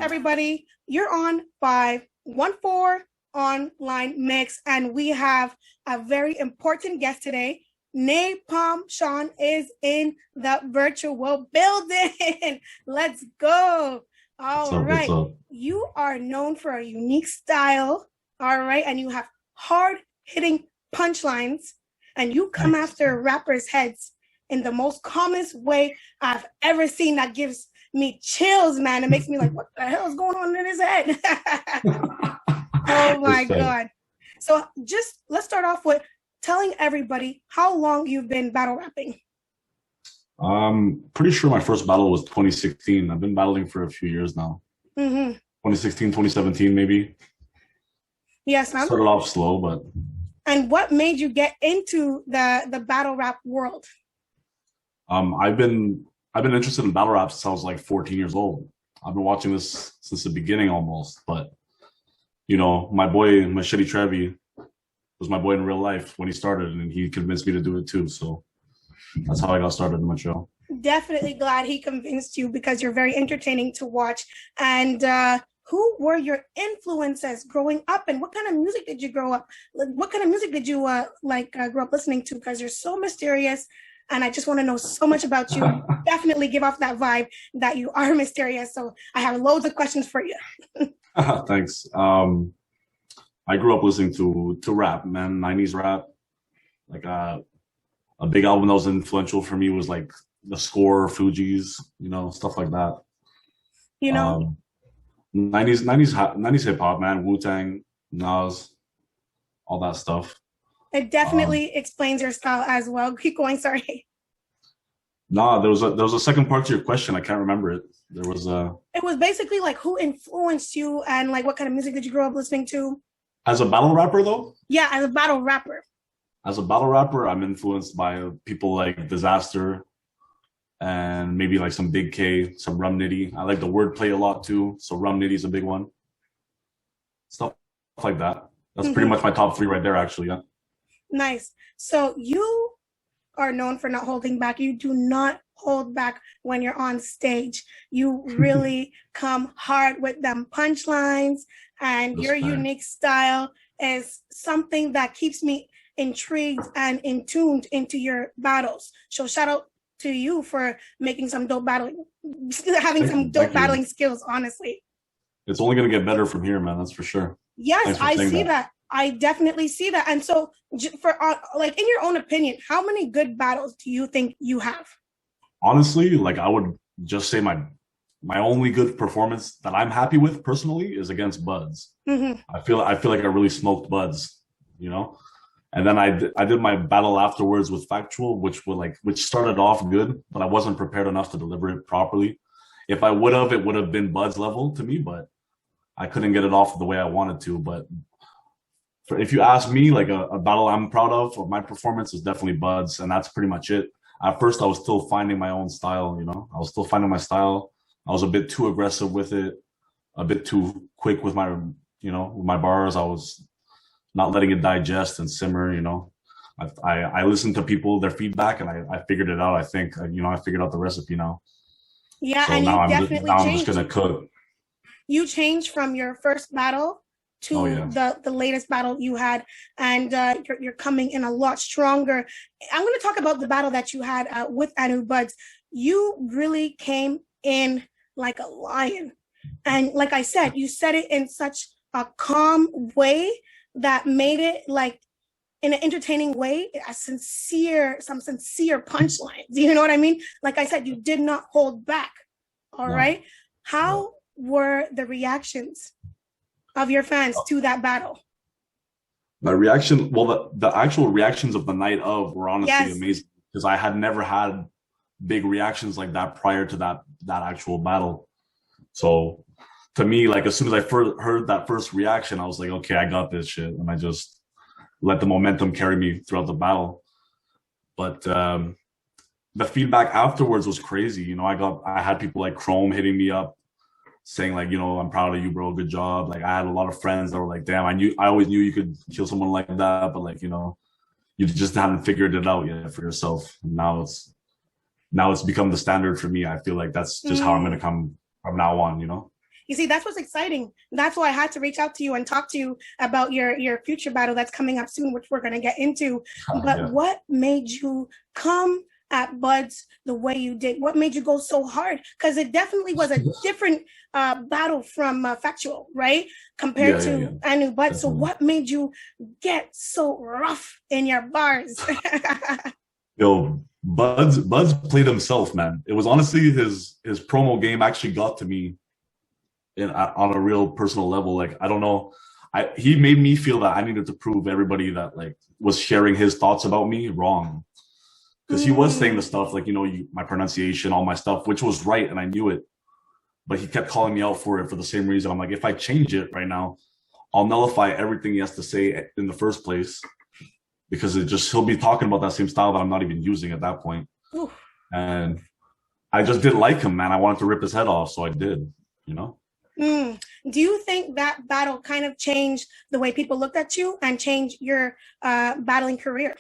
everybody? You're on 514 Online Mix, and we have a very important guest today. Napalm Sean is in the virtual building. Let's go. What's All up? What's right. up? You are known for a unique style. All right. And you have hard hitting punchlines, and you come Thanks. after rappers' heads in the most calmest way I've ever seen. That gives me chills, man. It makes me like, what the hell is going on in his head? Oh my Respect. God. So just let's start off with telling everybody how long you've been battle rapping. Pretty sure my first battle was 2016. I've been battling for a few years now. Mm-hmm. 2016, 2017, maybe. Yes, ma'am. Started off slow, but And what made you get into the battle rap world? I've been interested in battle rap since I was like 14 years old. I've been watching this since the beginning almost, but my boy Machete Trevi was my boy in real life when he started, and he convinced me to do it too. So that's how I got started in Montreal. Definitely glad he convinced you because you're very entertaining to watch. And who were your influences growing up, and what kind of music did you grow up? What kind of music did you grow up listening to? Because you're so mysterious, and I just want to know so much about you. You definitely give off that vibe that you are mysterious. So I have loads of questions for you. Thanks. I grew up listening to rap, man, 90s rap. Like a big album that was influential for me was like The Score, Fugees, stuff like that. You know, Um, 90s hip hop, man, Wu-Tang, Nas, all that stuff. it Um, definitely explains your style as well. Keep going. Sorry. nah, there was a second part to your question. I can't remember it. There was a It was basically like who influenced you and like what kind of music did you grow up listening to? As a battle rapper though. Yeah, as a battle rapper. As a battle rapper, I'm influenced by people like Disaster and maybe like some Big K, some Rum Nitty. I like the wordplay a lot too, so Rum Nitty's a big one. Stuff like that. That's pretty Mm-hmm. much my top three right there, actually. Yeah. Nice. So you are known for not holding back. You do not hold back when you're on stage. You really come hard with them punchlines, and your Respect. unique style is something that keeps me intrigued and in tuned into your battles. So shout out to you for making some dope battling, having Thank some you. dope Thank you. battling skills, honestly. It's only gonna get better from here, man. That's for sure. Yes, Thanks for I saying see that. that. I definitely see that. And so, for like in your own opinion, how many good battles do you think you have? Honestly, like I would just say my only good performance that I'm happy with personally is against Buds. Mm-hmm. I feel like I really smoked Buds, you know. And then I did my battle afterwards with Factual, which started off good, but I wasn't prepared enough to deliver it properly. If I would have, it would have been Bud's level to me, but I couldn't get it off the way I wanted to. But if you ask me, like a battle I'm proud of my performance is definitely Bud's, and that's pretty much it. At first, I was still finding my own style. I was still finding my style. I was a bit too aggressive with it, a bit too quick with my bars. I was not letting it digest and simmer. I listened to people, their feedback, and I figured it out. I think I figured out the recipe now. Yeah, So and you now definitely I'm just changed. gonna cook. You changed from your first battle Oh to yeah, the latest battle you had, and you're coming in a lot stronger. I'm going to talk about the battle that you had with Anu Buds. You really came in like a lion, and like I said, you said it in such a calm way that made it like in an entertaining way, some sincere punchlines. You know what I mean? Like I said, you did not hold back. All no, right. yeah. How were the reactions of your fans to that battle? My reaction, well, the actual reactions of the night of were honestly Yes. amazing because I had never had big reactions like that prior to that actual battle. So to me, like as soon as I heard that first reaction, I was like, okay, I got this shit, and I just let the momentum carry me throughout the battle. But the feedback afterwards was crazy. I had people like Chrome hitting me up saying like, I'm proud of you, bro. Good job. Like I had a lot of friends that were like, damn, I always knew you could kill someone like that, but like, you just haven't figured it out yet for yourself. Now it's become the standard for me. I feel like that's just how I'm gonna Mm. come from now on. You see, that's what's exciting. That's why I had to reach out to you and talk to you about your future battle that's coming up soon, which we're going to get into. But Yeah. what made you come at Buds the way you did? What made you go so hard? Because it definitely was a different battle from Factual, right? Compared to Anu Buds. So what made you get so rough in your bars? Yo, Buds played himself, man. It was honestly his promo game actually got to me on a real personal level. Like, I don't know, he made me feel that I needed to prove everybody that like was sharing his thoughts about me wrong, because he was saying the stuff like, my pronunciation, all my stuff, which was right, and I knew it, but he kept calling me out for it for the same reason. I'm like, if I change it right now, I'll nullify everything he has to say in the first place, because he'll be talking about that same style that I'm not even using at that point. Oof. And I just didn't like him, man. I wanted to rip his head off, so I did, Do you think that battle kind of changed the way people looked at you and changed your battling career?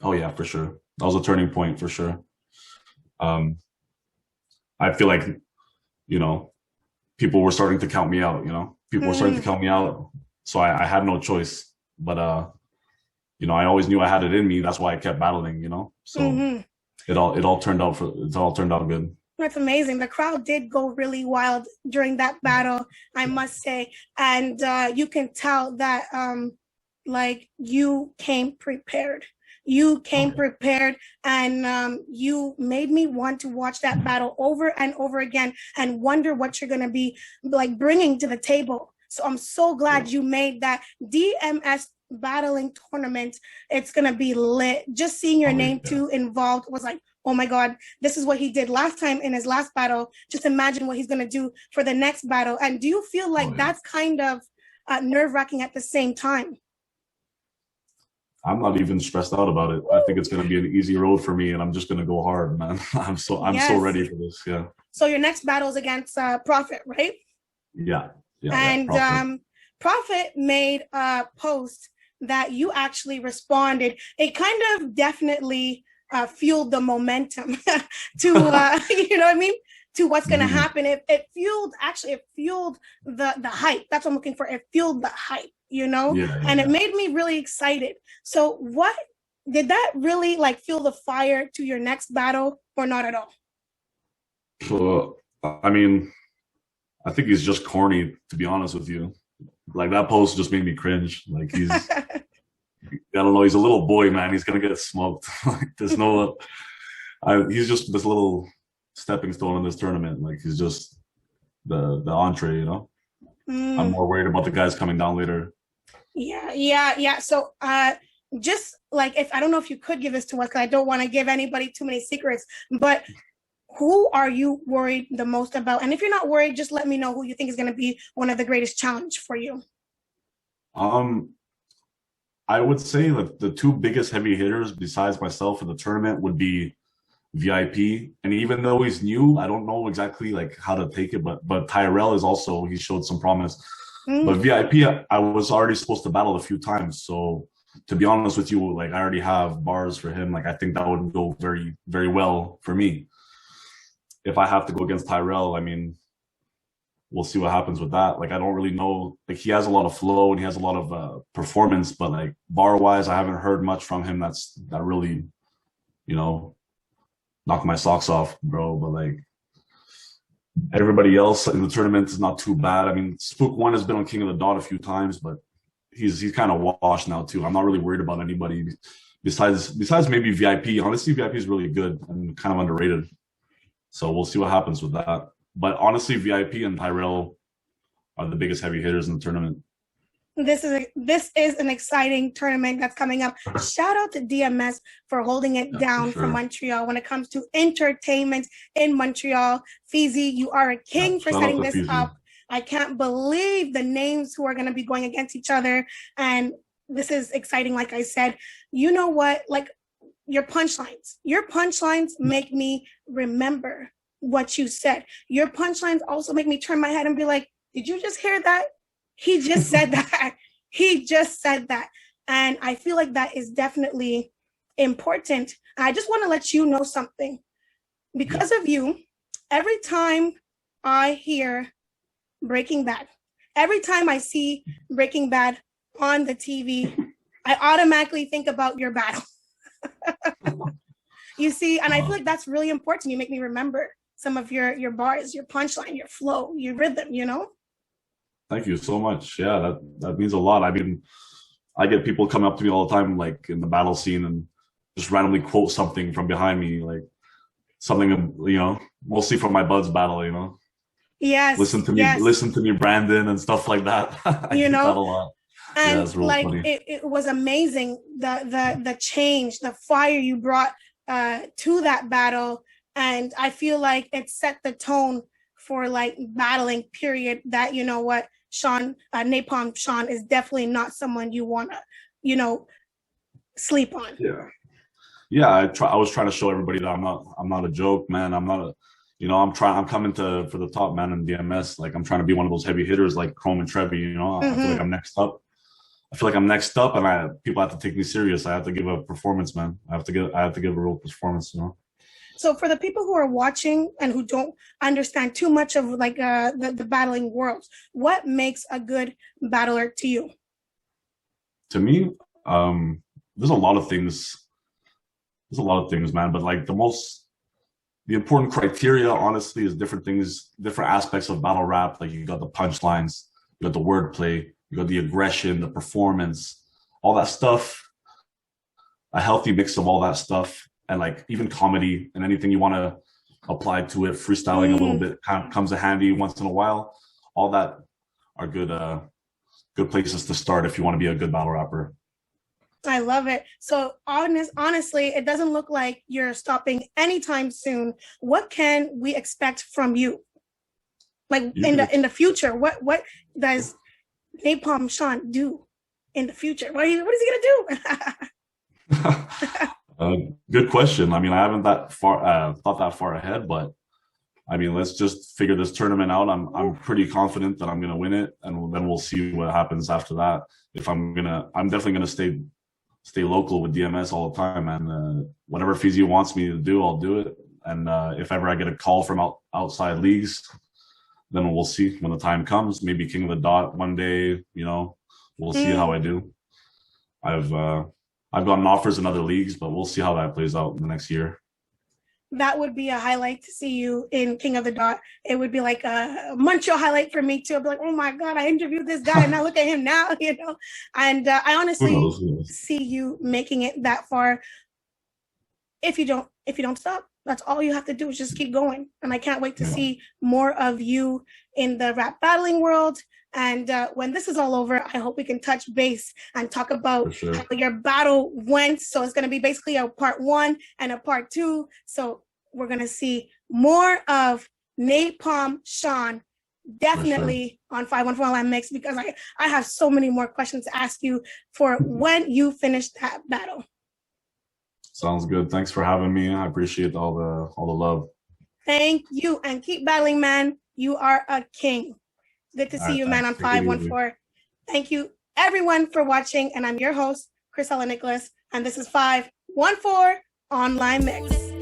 Oh yeah, for sure. That was a turning point for sure. I feel like, people were starting to count me out, People were starting to count me out. So I had no choice. But I always knew I had it in me. That's why I kept battling, So it all turned out good. That's amazing. The crowd did go really wild during that battle, I must say. And you can tell that like you came prepared. You came prepared, and you made me want to watch that battle over and over again and wonder what you're going to be like bringing to the table. So I'm so glad you made that DMS battling tournament. It's going to be lit. Just seeing your name too involved was like, oh my God, this is what he did last time in his last battle. Just imagine what he's going to do for the next battle. And do you feel like that's kind of nerve-wracking at the same time? I'm not even stressed out about it. I think it's going to be an easy road for me, and I'm just going to go hard, man. I'm so ready for this. Yeah. So your next battle is against Prophet, right? Yeah. And Prophet made a post that you actually responded. It kind of definitely fueled the momentum to, you know what I mean? To what's going to happen. It fueled the hype. That's what I'm looking for. It fueled the hype, and it made me really excited. So what did that really like fuel the fire to your next battle, or not at all? So, I mean, I think he's just corny, to be honest with you. Like, that post just made me cringe. Like, he's, I don't know, he's a little boy, man. He's going to get smoked. Like, there's no, he's just this little stepping stone in this tournament. Like, he's just the entree, I'm more worried about the guys coming down later. Yeah. So just like, if I don't know if you could give this to us, because I don't want to give anybody too many secrets, but who are you worried the most about? And if you're not worried, just let me know who you think is going to be one of the greatest challenge for you. I would say that the two biggest heavy hitters besides myself in the tournament would be VIP. And even though he's new, I don't know exactly like how to take it, but Tyrell is also, he showed some promise. But VIP, I was already supposed to battle a few times. So to be honest with you, like, I already have bars for him. Like, I think that would go very, very well for me. If I have to go against Tyrell, I mean, we'll see what happens with that. Like, I don't really know. Like, he has a lot of flow and he has a lot of performance, but like bar wise, I haven't heard much from him that really, knocked my socks off, bro. But like, everybody else in the tournament is not too bad. I mean, Spook One has been on King of the Dot a few times, but he's kind of washed now too. I'm not really worried about anybody besides maybe VIP. Honestly, VIP is really good and kind of underrated. So we'll see what happens with that. But honestly, VIP and Tyrell are the biggest heavy hitters in the tournament. This is an exciting tournament that's coming up. Shout out to DMS for holding it down for Montreal when it comes to entertainment in Montreal. Fizi, you are a king for setting this up. I can't believe the names who are going to be going against each other. And this is exciting, like I said. You know what? Like, your punchlines make me remember what you said. Your punchlines also make me turn my head and be like, did you just hear that? He just said that. He just said that. And I feel like that is definitely important. I just want to let you know something. Because of you, every time I hear Breaking Bad. Every time I see Breaking Bad on the TV, I automatically think about your battle. You see, and I feel like that's really important. You make me remember some of your bars, your punchline, your flow, your rhythm, you know? Thank you so much. Yeah, that means a lot. I mean, I get people coming up to me all the time, like in the battle scene, and just randomly quote something from behind me, like something, mostly from my Buds battle, Yes, yes. listen to me, Brandon, and stuff like that. I You get that know, a lot. Yeah, and it's real like funny. it was amazing the change, the fire you brought to that battle, and I feel like it set the tone for like battling period. That you know what, Sean, Napalm Sean is definitely not someone you want to, you know, sleep on. Yeah. Yeah, I was trying to show everybody that I'm not a joke, man. I'm not a I'm coming for the top, man, in DMS. Like I'm trying to be one of those heavy hitters like Chrome and Trevi. I feel like Mm-hmm. I'm next up. I feel like I'm next up, and people have to take me serious. I have to give a performance, man. I have to give a real performance. So for the people who are watching and who don't understand too much of like the battling world, what makes a good battler to you? To me, there's a lot of things. There's a lot of things, man. But like the important criteria, honestly, is different things, different aspects of battle rap. Like you got the punchlines, you got the wordplay, you got the aggression, the performance, all that stuff. A healthy mix of all that stuff, and like even comedy and anything you want to apply to it, freestyling a little Mm. bit kind of comes in handy once in a while. All that are good places to start if you want to be a good battle rapper. I love it. So honestly, it doesn't look like you're stopping anytime soon. What can we expect from you? Like You in can the future, what does Napalm Sean do in the future? What is he gonna do? uh, good question. I mean, I haven't thought that far ahead, but I mean, let's just figure this tournament out. I'm pretty confident that I'm gonna win it, and then we'll see what happens after that. If I'm definitely gonna stay local with DMS all the time, and whatever Fizzy wants me to do, I'll do it. And if ever I get a call from outside leagues, then we'll see when the time comes. Maybe King of the Dot one day. We'll see how Mm. I do. I've uh, I've gotten offers in other leagues, but we'll see how that plays out in the next year. That would be a highlight to see you in King of the Dot. It would be like a Montreal highlight for me too. I'd be like, oh my God, I interviewed this guy and now look at him now, you know. And I Who honestly knows? Who knows? see you making it that far. If you don't stop, that's all you have to do is just keep going. And I can't wait to Yeah, see more of you in the rap battling world. And when this is all over, I hope we can touch base and talk for about sure. how your battle went. So it's going to be basically a part one and a part two. So we're going to see more of Napalm Sean For sure. definitely on 514 Land Mix, because I have so many more questions to ask you for when you finish that battle. Sounds good. Thanks for having me. I appreciate all the love. Thank you, and keep battling, man. You are a king. Good to All see right, you, man, thanks. on Take it easy. 514. Thank you, everyone, for watching. And I'm your host, Chrisella Nicholas. And this is 514 Online Mix.